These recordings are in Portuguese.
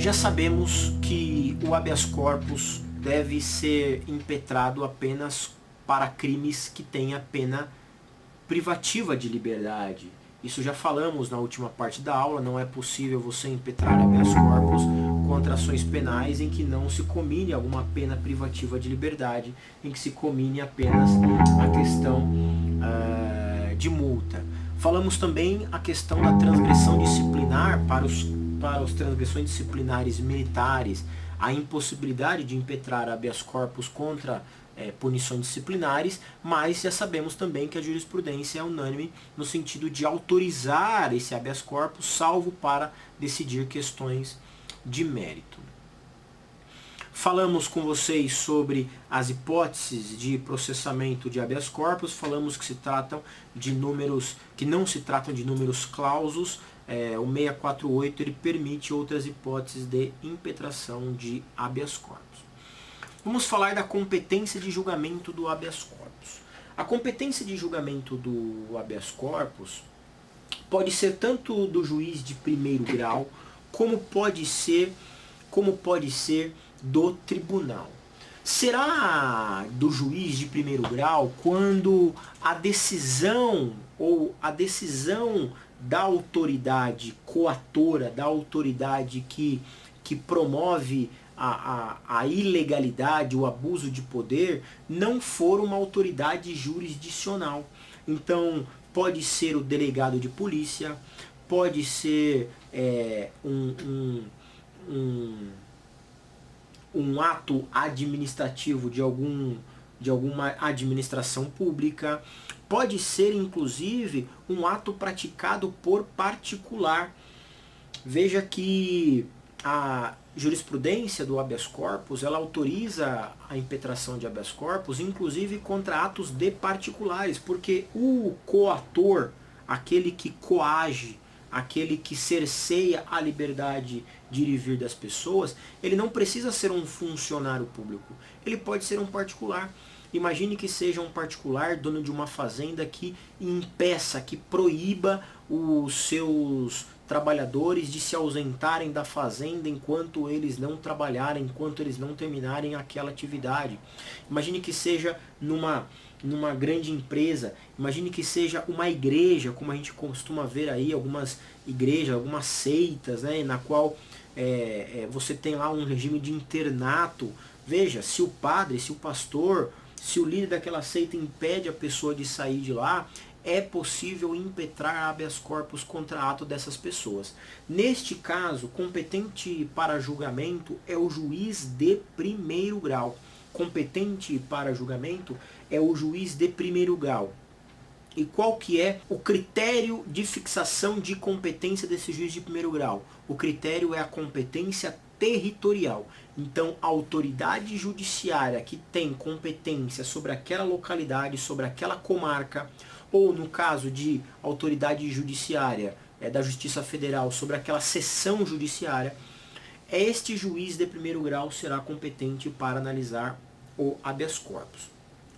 Já sabemos que o habeas corpus deve ser impetrado apenas para crimes que tenha pena privativa de liberdade. Isso já falamos na última parte da aula, não é possível você impetrar habeas corpus contra ações penais em que não se comine alguma pena privativa de liberdade, em que se comine apenas a questão de multa. Falamos também a questão da transgressão disciplinar para as transgressões disciplinares militares, a impossibilidade de impetrar habeas corpus contra punições disciplinares, mas já sabemos também que a jurisprudência é unânime no sentido de autorizar esse habeas corpus, salvo para decidir questões de mérito. Falamos com vocês sobre as hipóteses de processamento de habeas corpus, falamos que se tratam de números, que não se tratam de números clausos. O 648 ele permite outras hipóteses de impetração de habeas corpus. Vamos falar da competência de julgamento do habeas corpus. A competência de julgamento do habeas corpus pode ser tanto do juiz de primeiro grau, como pode ser do tribunal. Será do juiz de primeiro grau quando a decisão da autoridade coatora, da autoridade que promove a ilegalidade, o abuso de poder, não for uma autoridade jurisdicional. Então, pode ser o delegado de polícia, pode ser um ato administrativo de alguma administração pública, pode ser inclusive um ato praticado por particular. Veja que a jurisprudência do habeas corpus, ela autoriza a impetração de habeas corpus, inclusive contra atos de particulares, porque o coator, aquele que coage, aquele que cerceia a liberdade de ir e vir das pessoas, ele não precisa ser um funcionário público, ele pode ser um particular. Imagine que seja um particular, dono de uma fazenda, que impeça, que proíba os seus trabalhadores de se ausentarem da fazenda enquanto eles não trabalharem, enquanto eles não terminarem aquela atividade. Imagine que seja numa grande empresa, imagine que seja uma igreja, como a gente costuma ver aí, algumas igrejas, algumas seitas, né, na qual você tem lá um regime de internato. Veja, se o padre, se o pastor, se o líder daquela seita impede a pessoa de sair de lá, é possível impetrar habeas corpus contra ato dessas pessoas. Neste caso, competente para julgamento é o juiz de primeiro grau. Competente para julgamento é o juiz de primeiro grau. E qual que é o critério de fixação de competência desse juiz de primeiro grau? O critério é a competência territorial. Então, a autoridade judiciária que tem competência sobre aquela localidade, sobre aquela comarca, ou no caso de autoridade judiciária da Justiça Federal, sobre aquela seção judiciária, este juiz de primeiro grau será competente para analisar o habeas corpus.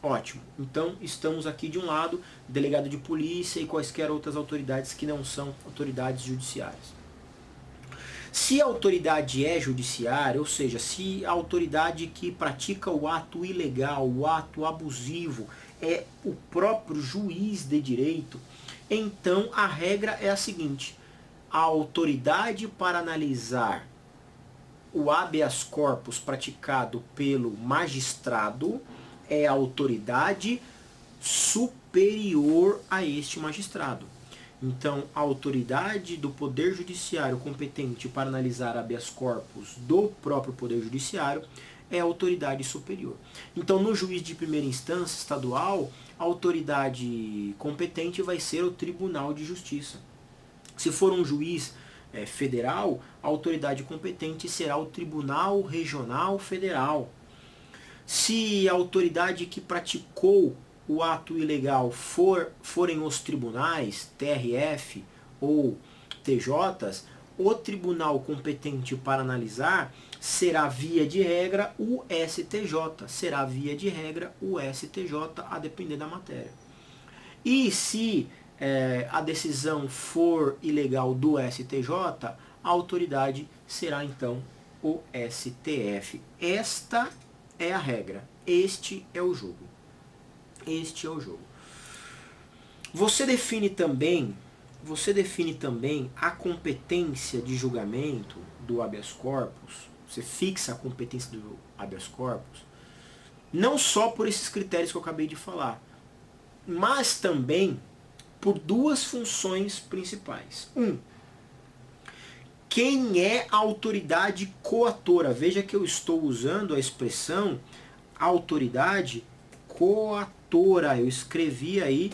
Ótimo. Então, estamos aqui de um lado, delegado de polícia e quaisquer outras autoridades que não são autoridades judiciárias. Se a autoridade é judiciária, ou seja, se a autoridade que pratica o ato ilegal, o ato abusivo, é o próprio juiz de direito, então a regra é a seguinte: a autoridade para analisar o habeas corpus praticado pelo magistrado é a autoridade superior a este magistrado. Então, a autoridade do Poder Judiciário competente para analisar habeas corpus do próprio Poder Judiciário é a autoridade superior. Então, no juiz de primeira instância estadual, a autoridade competente vai ser o Tribunal de Justiça. Se for um juiz federal, a autoridade competente será o Tribunal Regional Federal. Se a autoridade que praticou o ato ilegal forem os tribunais, TRF ou TJs, o tribunal competente para analisar será via de regra o STJ, a depender da matéria. E se a decisão for ilegal do STJ, a autoridade será então o STF. Esta é a regra. Este é o jogo. Este é o jogo. Você define também a competência de julgamento do habeas corpus. Você fixa a competência do habeas corpus não só por esses critérios que eu acabei de falar, mas também por duas funções principais. Quem é a autoridade coatora? Veja que eu estou usando a expressão autoridade coatora. Eu escrevi aí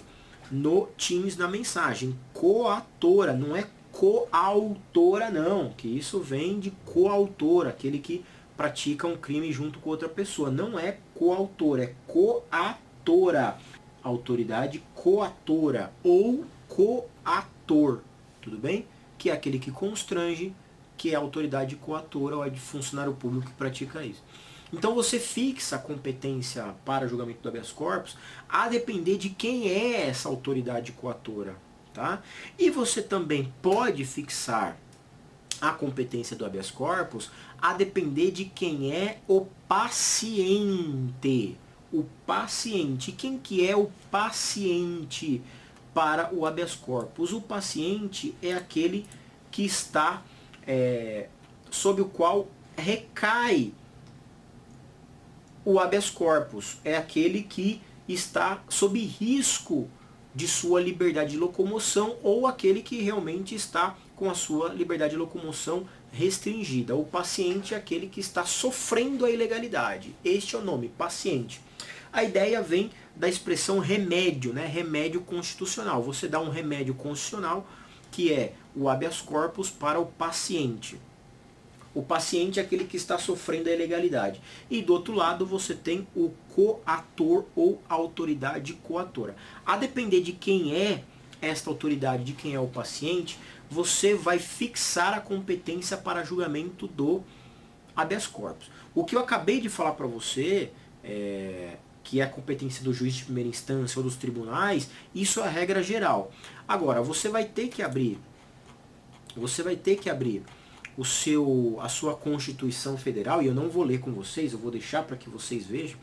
no Teams na mensagem. Coatora, não é coautora não, que isso vem de coautor, aquele que pratica um crime junto com outra pessoa. Não é coautor, é coatora. Autoridade coatora ou coator, tudo bem? Que é aquele que constrange, que é a autoridade coatora ou é de funcionário público que pratica isso. Então você fixa a competência para julgamento do habeas corpus a depender de quem é essa autoridade coatora. Tá? E você também pode fixar a competência do habeas corpus a depender de quem é o paciente. O paciente. Quem que é o paciente para o habeas corpus? O paciente é aquele que está sob o qual recai o habeas corpus. É aquele que está sob risco de sua liberdade de locomoção ou aquele que realmente está com a sua liberdade de locomoção restringida. O paciente é aquele que está sofrendo a ilegalidade. Este é o nome, paciente. A ideia vem da expressão remédio, né? Remédio constitucional. Você dá um remédio constitucional, que é o habeas corpus, para o paciente. O paciente é aquele que está sofrendo a ilegalidade. E do outro lado você tem o coator ou autoridade coatora. A depender de quem é esta autoridade, de quem é o paciente, você vai fixar a competência para julgamento do habeas corpus. O que eu acabei de falar para você, que é a competência do juiz de primeira instância ou dos tribunais, isso é a regra geral. Agora, você vai ter que abrir a sua Constituição Federal, e eu não vou ler com vocês, eu vou deixar para que vocês vejam.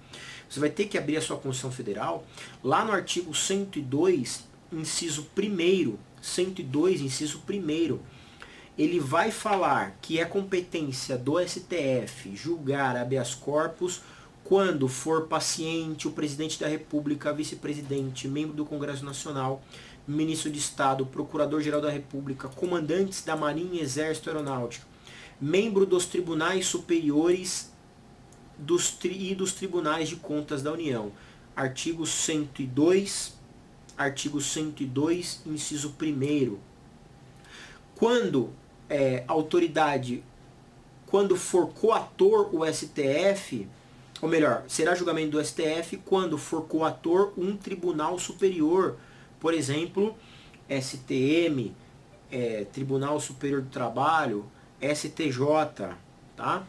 Você vai ter que abrir a sua Constituição Federal, lá no artigo 102, inciso 1º, 102, inciso 1º, ele vai falar que é competência do STF julgar habeas corpus quando for paciente o presidente da República, vice-presidente, membro do Congresso Nacional, ministro de Estado, procurador-geral da República, comandantes da Marinha, Exército, Aeronáutica, membro dos tribunais superiores e dos tribunais de contas da União. Artigo 102, inciso 1º. Quando for coator o STF, ou melhor, será julgamento do STF quando for coator um tribunal superior, por exemplo, STM, Tribunal Superior do Trabalho, STJ, tá?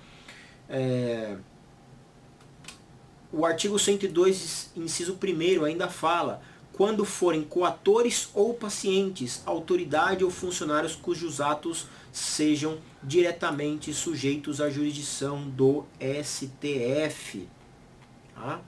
O artigo 102, inciso 1º, ainda fala: quando forem coatores ou pacientes, autoridade ou funcionários cujos atos sejam diretamente sujeitos à jurisdição do STF. Tá?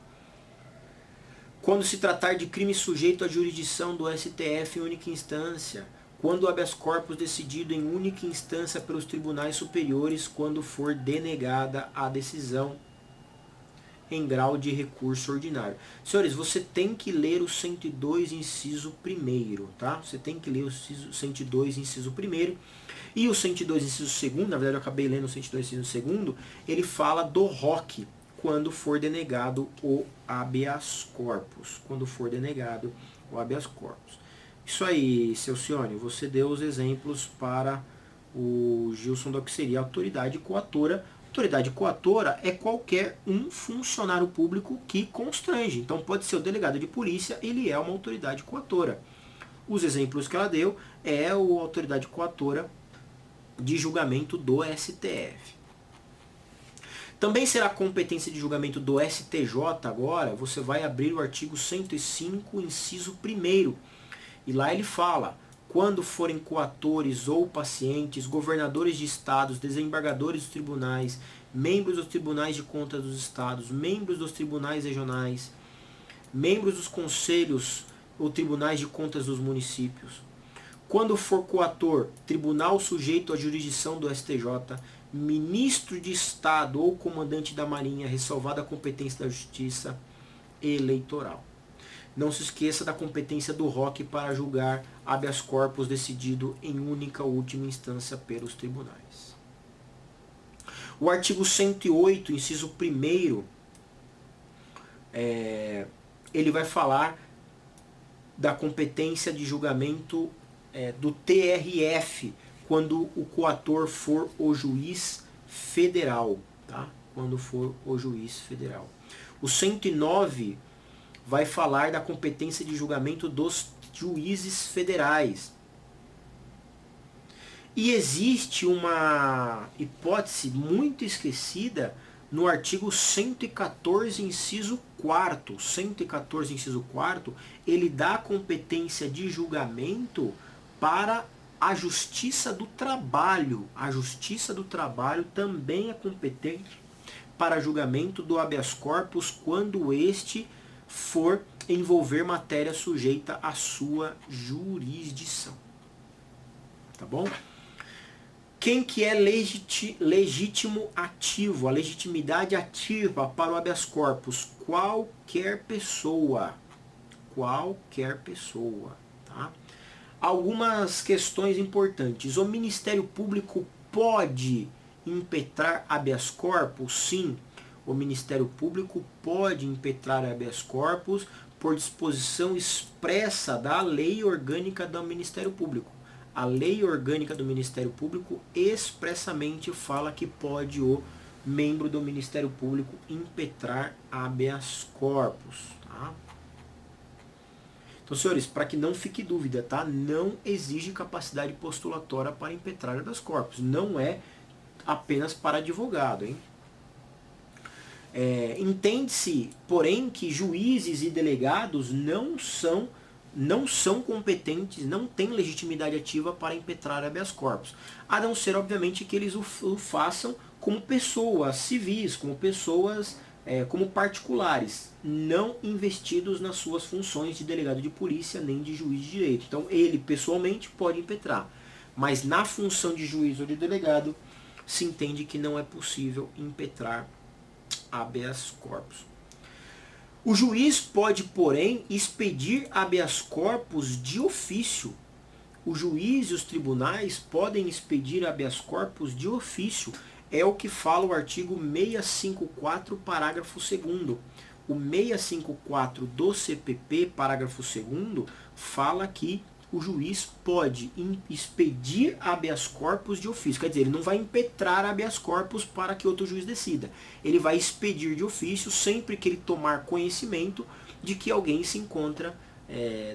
Quando se tratar de crime sujeito à jurisdição do STF em única instância, quando o habeas corpus decidido em única instância pelos tribunais superiores, quando for denegada a decisão em grau de recurso ordinário. Senhores, você tem que ler o 102, inciso 1º, tá? Você tem que ler o 102, inciso 1º. E o 102, inciso 2º, na verdade eu acabei lendo o 102, inciso 2º, ele fala do ROC, quando for denegado o habeas corpus. Quando for denegado o habeas corpus. Isso aí, seu Cione, você deu os exemplos para o Gilson do que seria a autoridade coatora. Autoridade coatora é qualquer um funcionário público que constrange. Então pode ser o delegado de polícia, ele é uma autoridade coatora. Os exemplos que ela deu é a autoridade coatora de julgamento do STF. Também será competência de julgamento do STJ agora, você vai abrir o artigo 105, inciso 1º. E lá ele fala: quando forem coatores ou pacientes, governadores de estados, desembargadores dos tribunais, membros dos tribunais de contas dos estados, membros dos tribunais regionais, membros dos conselhos ou tribunais de contas dos municípios. Quando for coator, tribunal sujeito à jurisdição do STJ, ministro de Estado ou comandante da Marinha, ressalvada a competência da Justiça Eleitoral. Não se esqueça da competência do ROC para julgar habeas corpus decidido em única ou última instância pelos tribunais. O artigo 108, inciso 1º, ele vai falar da competência de julgamento do TRF, quando o coator for o juiz federal. Tá? Quando for o juiz federal. O 109 vai falar da competência de julgamento dos juízes federais. E existe uma hipótese muito esquecida no artigo 114, inciso 4º. 114, inciso 4º, ele dá competência de julgamento para a Justiça do Trabalho. A Justiça do Trabalho também é competente para julgamento do habeas corpus quando este for envolver matéria sujeita à sua jurisdição. Tá bom? Quem que é legítimo ativo, a legitimidade ativa para o habeas corpus? Qualquer pessoa. Qualquer pessoa. Tá? Algumas questões importantes. O Ministério Público pode impetrar habeas corpus? Sim. O Ministério Público pode impetrar habeas corpus por disposição expressa da Lei Orgânica do Ministério Público. A Lei Orgânica do Ministério Público expressamente fala que pode o membro do Ministério Público impetrar habeas corpus. Tá? Então, senhores, para que não fique dúvida, tá? Não exige capacidade postulatória para impetrar habeas corpus. Não é apenas para advogado, hein? Entende-se, porém, que juízes e delegados não são competentes, não têm legitimidade ativa para impetrar habeas corpus. A não ser, obviamente, que eles o façam como pessoas civis, como pessoas, como particulares, não investidos nas suas funções de delegado de polícia nem de juiz de direito. Então, ele, pessoalmente, pode impetrar. Mas na função de juiz ou de delegado, se entende que não é possível impetrar habeas corpus. O juiz pode, porém, expedir habeas corpus de ofício. O juiz e os tribunais podem expedir habeas corpus de ofício. É o que fala o artigo 654, parágrafo 2º. O 654 do CPP, parágrafo 2º, fala que o juiz pode expedir habeas corpus de ofício. Quer dizer, ele não vai impetrar habeas corpus para que outro juiz decida. Ele vai expedir de ofício sempre que ele tomar conhecimento de que alguém se encontra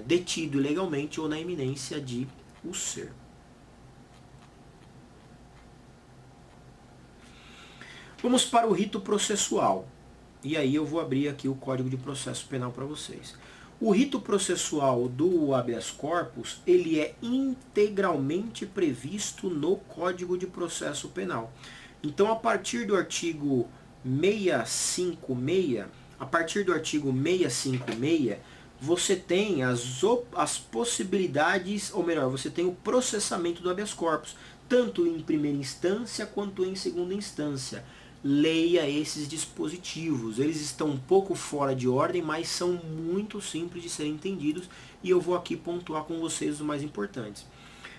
detido ilegalmente ou na iminência de o ser. Vamos para o rito processual. E aí eu vou abrir aqui o Código de Processo Penal para vocês. O rito processual do habeas corpus, ele é integralmente previsto no Código de Processo Penal. Então, a partir do artigo 656, você tem as possibilidades, ou melhor, você tem o processamento do habeas corpus, tanto em primeira instância quanto em segunda instância. Leia esses dispositivos. Eles estão um pouco fora de ordem, mas são muito simples de serem entendidos e eu vou aqui pontuar com vocês os mais importantes.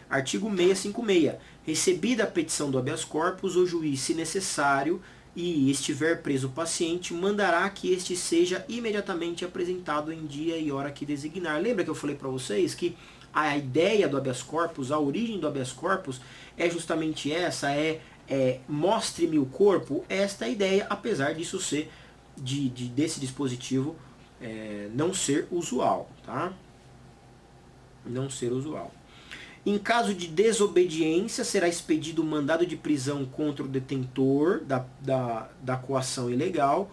Artigo 656. Recebida a petição do habeas corpus, o juiz, se necessário e estiver preso o paciente, mandará que este seja imediatamente apresentado em dia e hora que designar. Lembra que eu falei para vocês que a ideia do habeas corpus, a origem do habeas corpus é justamente essa, mostre-me o corpo, esta é a ideia, apesar disso ser, desse dispositivo não ser usual, tá? Não ser usual. Em caso de desobediência, será expedido o mandado de prisão contra o detentor da coação ilegal,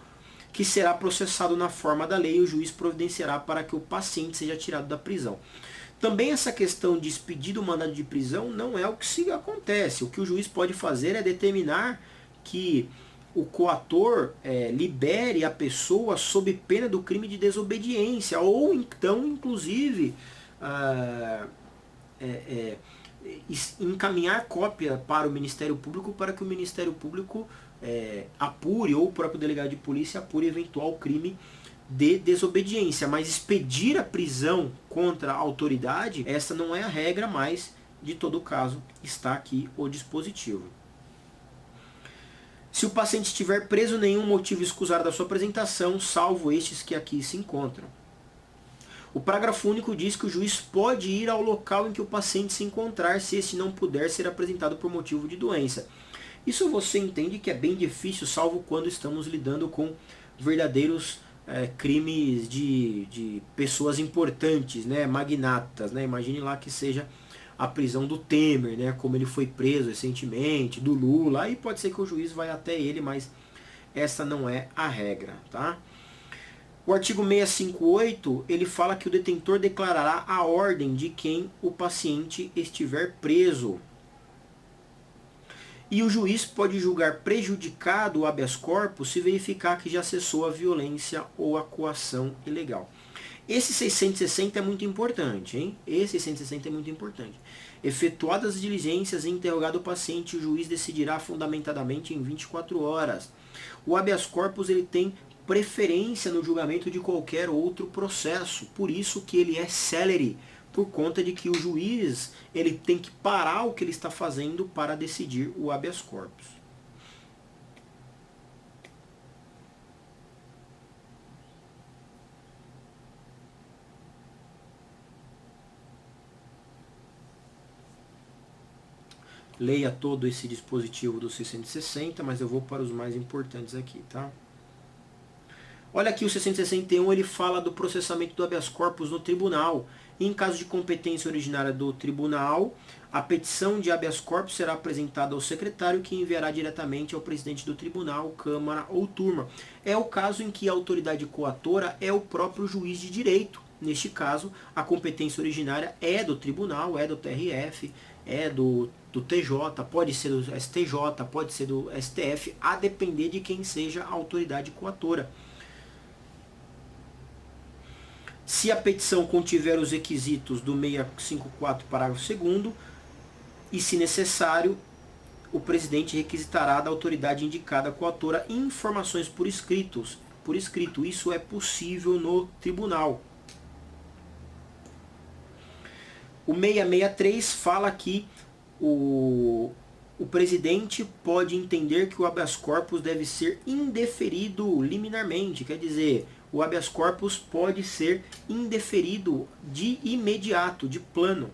que será processado na forma da lei e o juiz providenciará para que o paciente seja tirado da prisão. Também essa questão de expedir o mandado de prisão não é o que se acontece. O que o juiz pode fazer é determinar que o coator libere a pessoa sob pena do crime de desobediência, ou então, inclusive, encaminhar cópia para o Ministério Público para que o Ministério Público apure, ou o próprio delegado de polícia apure eventual crime de desobediência. Mas expedir a prisão contra a autoridade, essa não é a regra, mas de todo caso está aqui o dispositivo. Se o paciente estiver preso, nenhum motivo escusar da sua apresentação, salvo estes que aqui se encontram. O parágrafo único diz que o juiz pode ir ao local em que o paciente se encontrar, se este não puder ser apresentado por motivo de doença. Isso você entende que é bem difícil, salvo quando estamos lidando com verdadeiros crimes de pessoas importantes, né, magnatas, né? Imagine lá que seja a prisão do Temer, né, como ele foi preso recentemente, do Lula, aí pode ser que o juiz vai até ele, mas essa não é a regra, tá? O artigo 658, ele fala que o detentor declarará a ordem de quem o paciente estiver preso. E o juiz pode julgar prejudicado o habeas corpus se verificar que já cessou a violência ou a coação ilegal. Esse 660 é muito importante, hein? Esse 660 é muito importante. Efetuadas as diligências e interrogado o paciente, o juiz decidirá fundamentadamente em 24 horas. O habeas corpus ele tem preferência no julgamento de qualquer outro processo, por isso que ele é célere, por conta de que o juiz ele tem que parar o que ele está fazendo para decidir o habeas corpus. Leia todo esse dispositivo do 660, mas eu vou para os mais importantes aqui, tá? Olha aqui o 661, ele fala do processamento do habeas corpus no tribunal. Em caso de competência originária do tribunal, a petição de habeas corpus será apresentada ao secretário, que enviará diretamente ao presidente do tribunal, câmara ou turma. É o caso em que a autoridade coatora é o próprio juiz de direito. Neste caso, a competência originária é do tribunal, é do TRF, é do TJ, pode ser do STJ, pode ser do STF, a depender de quem seja a autoridade coatora. Se a petição contiver os requisitos do 654, parágrafo 2º, e se necessário, o presidente requisitará da autoridade indicada coautora informações por escrito. Isso é possível no tribunal. O 663 fala que o presidente pode entender que o habeas corpus deve ser indeferido liminarmente, quer dizer, o habeas corpus pode ser indeferido de imediato, de plano.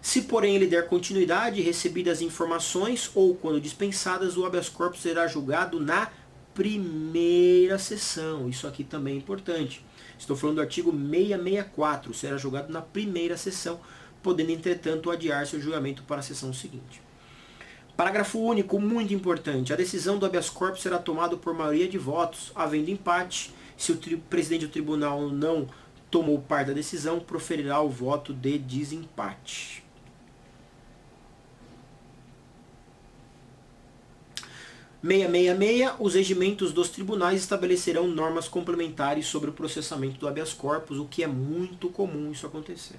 Se, porém, ele der continuidade, recebidas informações ou quando dispensadas, o habeas corpus será julgado na primeira sessão. Isso aqui também é importante. Estou falando do artigo 664, será julgado na primeira sessão, podendo, entretanto, adiar-se o julgamento para a sessão seguinte. Parágrafo único, muito importante. A decisão do habeas corpus será tomada por maioria de votos. Havendo empate, se o presidente do tribunal não tomou parte da decisão, proferirá o voto de desempate. Os regimentos dos tribunais estabelecerão normas complementares sobre o processamento do habeas corpus, o que é muito comum isso acontecer.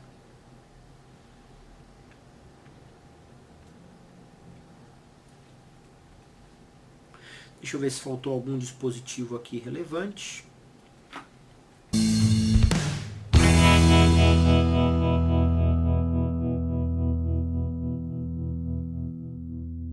Deixa eu ver se faltou algum dispositivo aqui relevante.